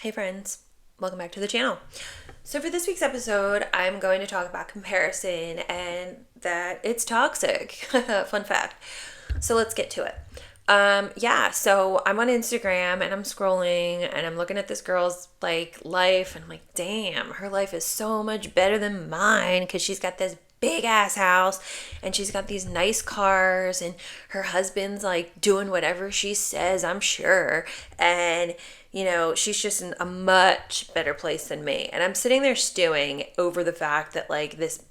Hey friends, welcome back to the channel. So for this week's episode, I'm going to talk about comparison and that it's toxic. Fun fact. So let's get to it. So I'm on Instagram and I'm scrolling and I'm looking at this girl's like life and I'm like, damn, her life is so much better than mine because she's got this big ass house and she's got these nice cars and her husband's like doing whatever she says, I'm sure. And she's just in a much better place than me. And I'm sitting there stewing over the fact that like this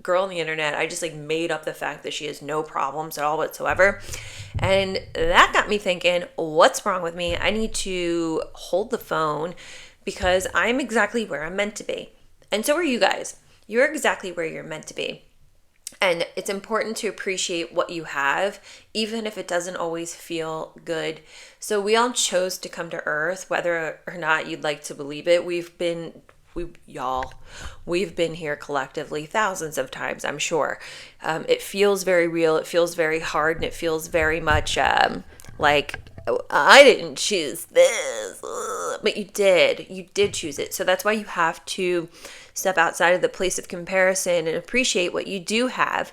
girl on the internet, I just like made up the fact that she has no problems at all whatsoever. And that got me thinking, what's wrong with me? I need to hold the phone because I'm exactly where I'm meant to be. And so are you guys. You're exactly where you're meant to be. And it's important to appreciate what you have, even if it doesn't always feel good. So we all chose to come to Earth, whether or not you'd like to believe it. We've been here collectively thousands of times, I'm sure. It feels very real. It feels very hard, and it feels very much like, oh, I didn't choose this, but you did. You did choose it. So that's why you have to step outside of the place of comparison and appreciate what you do have.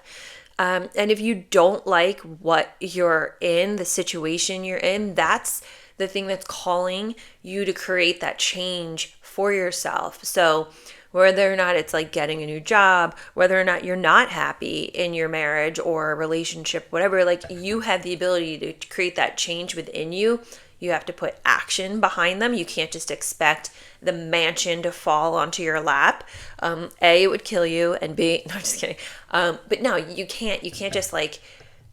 And if you don't like what you're in, the situation you're in, that's the thing that's calling you to create that change for yourself. So whether or not it's like getting a new job, whether or not you're not happy in your marriage or relationship, whatever, like you have the ability to create that change within you. You have to put action behind them. You can't just expect the mansion to fall onto your lap. A, it would kill you, and B, no, just kidding. But no, you can't. You can't just like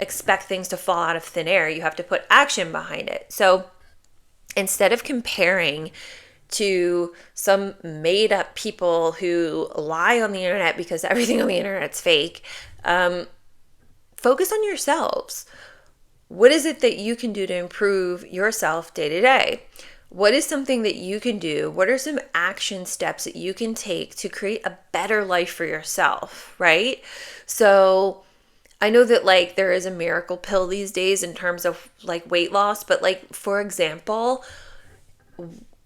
expect things to fall out of thin air. You have to put action behind it. So instead of comparing to some made up people who lie on the internet because everything on the internet's fake, focus on yourselves. What is it that you can do to improve yourself day to day? What is something that you can do? What are some action steps that you can take to create a better life for yourself, right? So I know that like there is a miracle pill these days in terms of like weight loss, but like for example,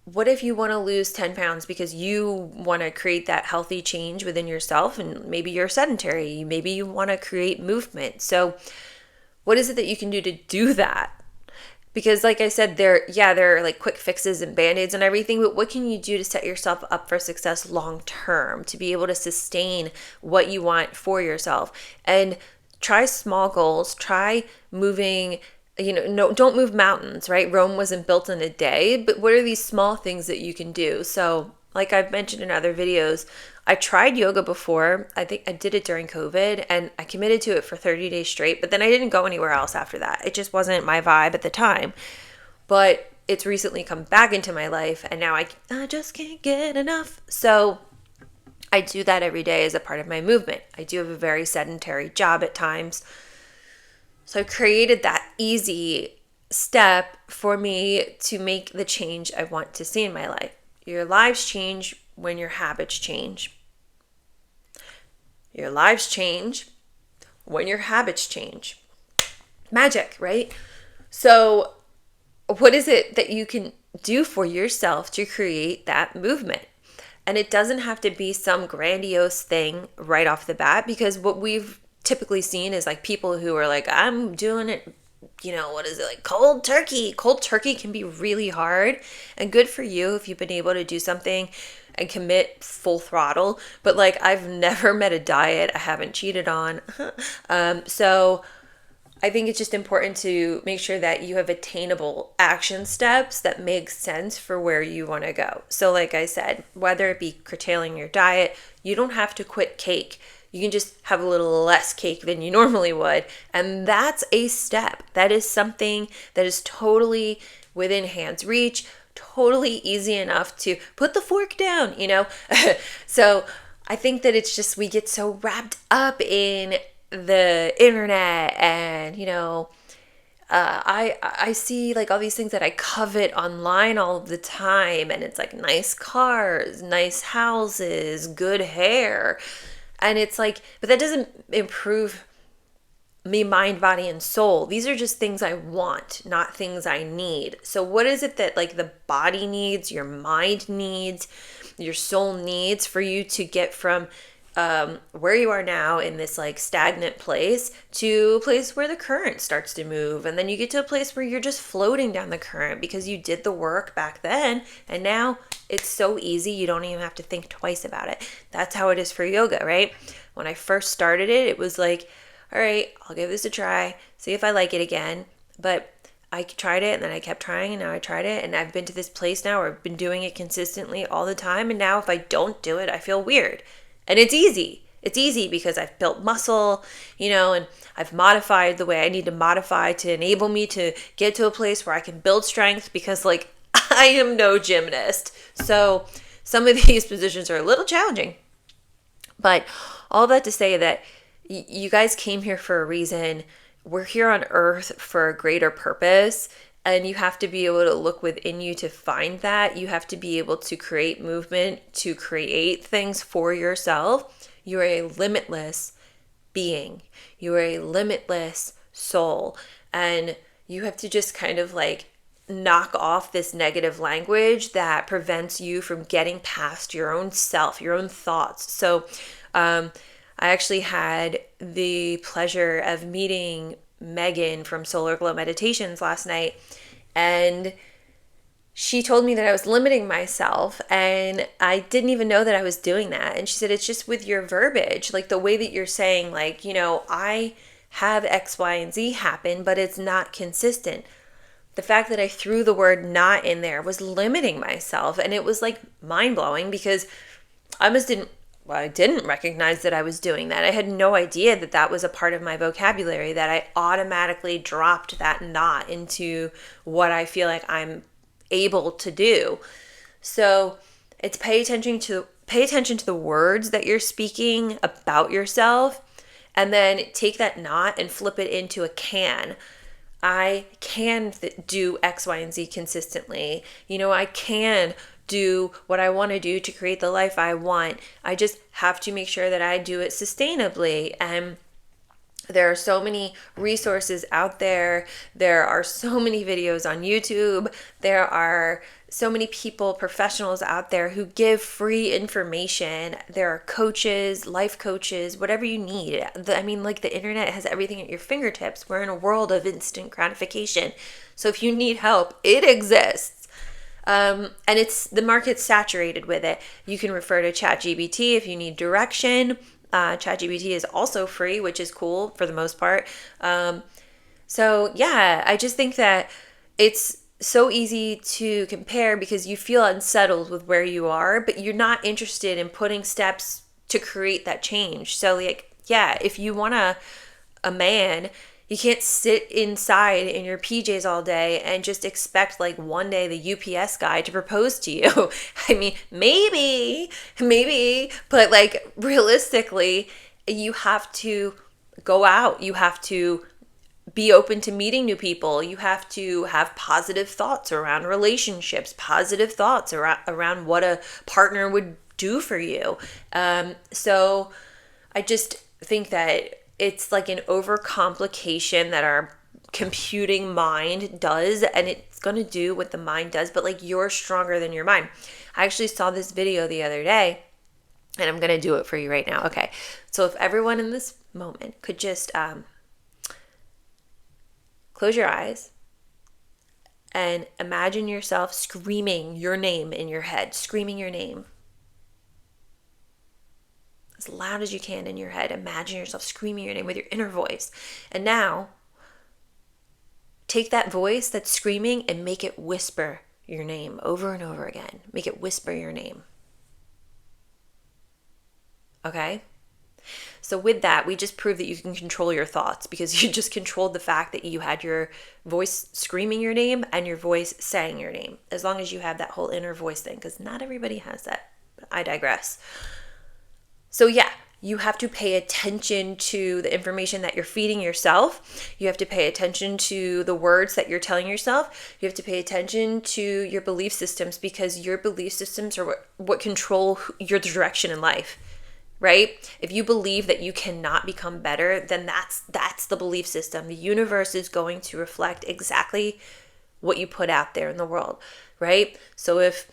what if you want to lose 10 pounds because you want to create that healthy change within yourself and maybe you're sedentary, maybe you want to create movement. So what is it that you can do to do that? Because like I said, there are like quick fixes and band-aids and everything, but what can you do to set yourself up for success long term, to be able to sustain what you want for yourself? And try small goals, try moving, no, don't move mountains, right? Rome wasn't built in a day, but what are these small things that you can do? So like I've mentioned in other videos, I tried yoga before. I think I did it during COVID and I committed to it for 30 days straight, but then I didn't go anywhere else after that. It just wasn't my vibe at the time. But it's recently come back into my life and now I just can't get enough. So I do that every day as a part of my movement. I do have a very sedentary job at times. So I created that easy step for me to make the change I want to see in my life. Your lives change when your habits change. Your lives change when your habits change. Magic, right? So, what is it that you can do for yourself to create that movement? And it doesn't have to be some grandiose thing right off the bat, because what we've typically seen is like people who are like, I'm doing it, what is it, like cold turkey? Cold turkey can be really hard, and good for you if you've been able to do something and commit full throttle. But like, I've never met a diet I haven't cheated on. So I think it's just important to make sure that you have attainable action steps that make sense for where you want to go. So like I said, whether it be curtailing your diet, you don't have to quit cake. You can just have a little less cake than you normally would. And that's a step. That is something that is totally within hand's reach, totally easy enough to put the fork down, So I think that it's just, we get so wrapped up in the internet and, I see like all these things that I covet online all of the time, and it's like nice cars, nice houses, good hair. And it's like, but that doesn't improve me, mind, body, and soul. These are just things I want, not things I need. So what is it that like the body needs, your mind needs, your soul needs for you to get from where you are now in this like stagnant place to a place where the current starts to move, and then you get to a place where you're just floating down the current because you did the work back then, and now it's so easy you don't even have to think twice about it. That's how it is for yoga, right? When I first started it, it was like, all right, I'll give this a try, see if I like it again. But I tried it, and then I kept trying, and now I tried it, and I've been to this place now where I've been doing it consistently all the time, and now if I don't do it, I feel weird. And it's easy. It's easy because I've built muscle, and I've modified the way I need to modify to enable me to get to a place where I can build strength, because like I am no gymnast. So some of these positions are a little challenging. But all that to say that you guys came here for a reason. We're here on earth for a greater purpose. And you have to be able to look within you to find that. You have to be able to create movement, to create things for yourself. You're a limitless being. You are a limitless soul. And you have to just kind of like knock off this negative language that prevents you from getting past your own self, your own thoughts. So I actually had the pleasure of meeting Megan from Solar Glow Meditations last night, and she told me that I was limiting myself, and I didn't even know that I was doing that. And she said, it's just with your verbiage, like the way that you're saying, like, I have X, Y, and Z happen, but it's not consistent. The fact that I threw the word not in there was limiting myself, and it was like mind-blowing because I didn't recognize that I was doing that. I had no idea that that was a part of my vocabulary, that I automatically dropped that not into what I feel like I'm able to do. So it's pay attention to the words that you're speaking about yourself, and then take that not and flip it into a can. I can do X, Y, and Z consistently. I can do what I want to do to create the life I want. I just have to make sure that I do it sustainably. And there are so many resources out there. There are so many videos on YouTube. There are so many people, professionals out there who give free information. There are coaches, life coaches, whatever you need. The internet has everything at your fingertips. We're in a world of instant gratification. So if you need help, it exists. And the market's saturated with it. You can refer to ChatGPT if you need direction. ChatGPT is also free, which is cool for the most part. So yeah, I just think that it's so easy to compare because you feel unsettled with where you are, but you're not interested in putting steps to create that change. So if you want a man, you can't sit inside in your PJs all day and just expect like one day the UPS guy to propose to you. I mean, maybe, but like realistically, you have to go out. You have to be open to meeting new people. You have to have positive thoughts around relationships, positive thoughts around what a partner would do for you. So I just think that it's like an overcomplication that our computing mind does, and it's going to do what the mind does, but like you're stronger than your mind. I actually saw this video the other day, and I'm going to do it for you right now. Okay. So if everyone in this moment could just close your eyes and imagine yourself screaming your name in your head, screaming your name as loud as you can in your head. Imagine yourself screaming your name with your inner voice. And now, take that voice that's screaming and make it whisper your name over and over again. Make it whisper your name. Okay? So with that, we just proved that you can control your thoughts because you just controlled the fact that you had your voice screaming your name and your voice saying your name. As long as you have that whole inner voice thing, because not everybody has that. But I digress. So yeah, you have to pay attention to the information that you're feeding yourself. You have to pay attention to the words that you're telling yourself. You have to pay attention to your belief systems because your belief systems are what control your direction in life, right? If you believe that you cannot become better, then that's the belief system. The universe is going to reflect exactly what you put out there in the world, right? So if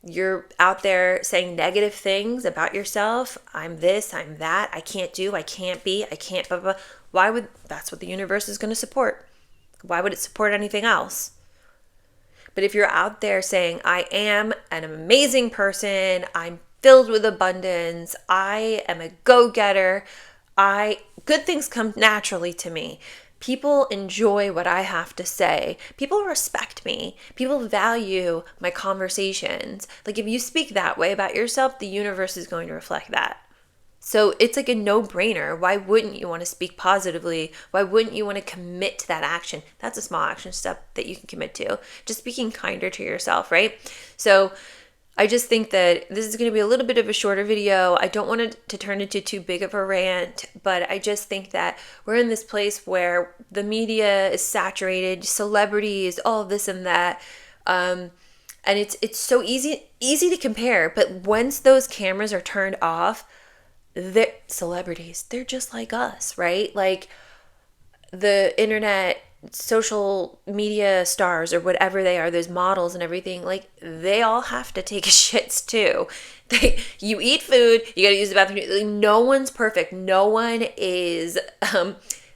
you're out there saying negative things about yourself, I'm this, I'm that, I can't do, I can't be, I can't blah, blah, that's what the universe is going to support. Why would it support anything else? But if you're out there saying, I am an amazing person, I'm filled with abundance, I am a go-getter, good things come naturally to me. People enjoy what I have to say. People respect me. People value my conversations. Like if you speak that way about yourself, the universe is going to reflect that. So it's like a no-brainer. Why wouldn't you want to speak positively? Why wouldn't you want to commit to that action? That's a small action step that you can commit to. Just speaking kinder to yourself, right? So I just think that this is going to be a little bit of a shorter video. I don't want it to turn into too big of a rant, but I just think that we're in this place where the media is saturated, celebrities, all of this and that. And it's so easy to compare. But once those cameras are turned off, they're celebrities. They're just like us, right? Like the internet, social media stars or whatever they are, those models and everything, like they all have to take shits too. You eat food, you gotta use the bathroom. Like, no one's perfect. No one is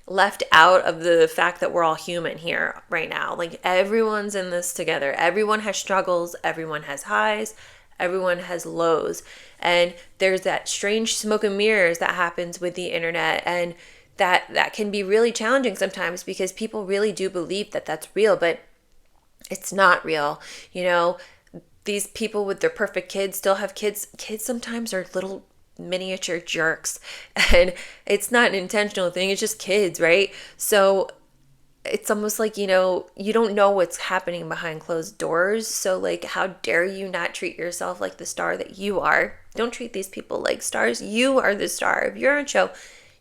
left out of the fact that we're all human here right now. Like everyone's in this together. Everyone has struggles. Everyone has highs. Everyone has lows. And there's that strange smoke and mirrors that happens with the internet, and that can be really challenging sometimes because people really do believe that that's real, but it's not real. You know, these people with their perfect kids still have kids. Kids sometimes are little miniature jerks, and it's not an intentional thing. It's just kids, right? So it's almost like, you know, you don't know what's happening behind closed doors. So like, how dare you not treat yourself like the star that you are? Don't treat these people like stars. You are the star. If you're on a show,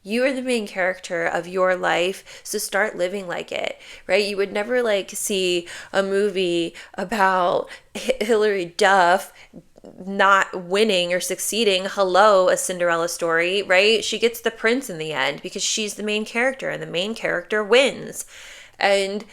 you are the main character of your life, so start living like it, right? You would never like see a movie about Hillary Duff not winning or succeeding. Hello, a Cinderella story, right? She gets the prince in the end because she's the main character and the main character wins. And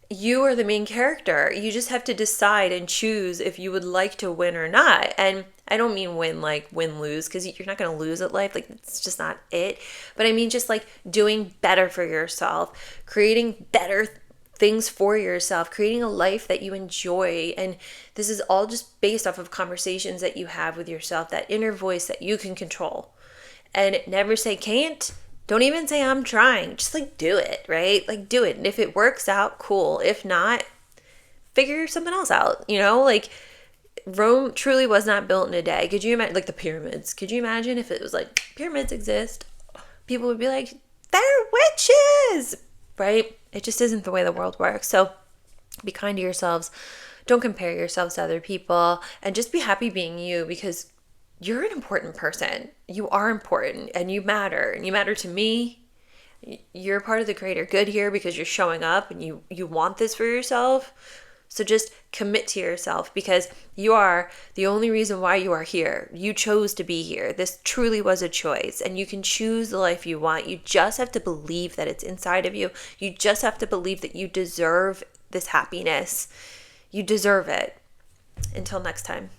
you are the main character. You just have to decide and choose if you would like to win or not. And I don't mean win like win-lose, because you're not going to lose at life. Like, it's just not it. But I mean just like doing better for yourself, creating better things for yourself, creating a life that you enjoy. And this is all just based off of conversations that you have with yourself, that inner voice that you can control. And never say can't. Don't even say I'm trying. Just like do it, right? Like do it. And if it works out, cool. If not, figure something else out. You know, like Rome truly was not built in a day. Could you imagine, like the pyramids? Could you imagine if it was like pyramids exist? People would be like, they're witches, right? It just isn't the way the world works. So be kind to yourselves. Don't compare yourselves to other people, and just be happy being you, because you're an important person. You are important, and you matter to me. You're part of the greater good here because you're showing up and you want this for yourself. So just commit to yourself, because you are the only reason why you are here. You chose to be here. This truly was a choice, and you can choose the life you want. You just have to believe that it's inside of you. You just have to believe that you deserve this happiness. You deserve it. Until next time.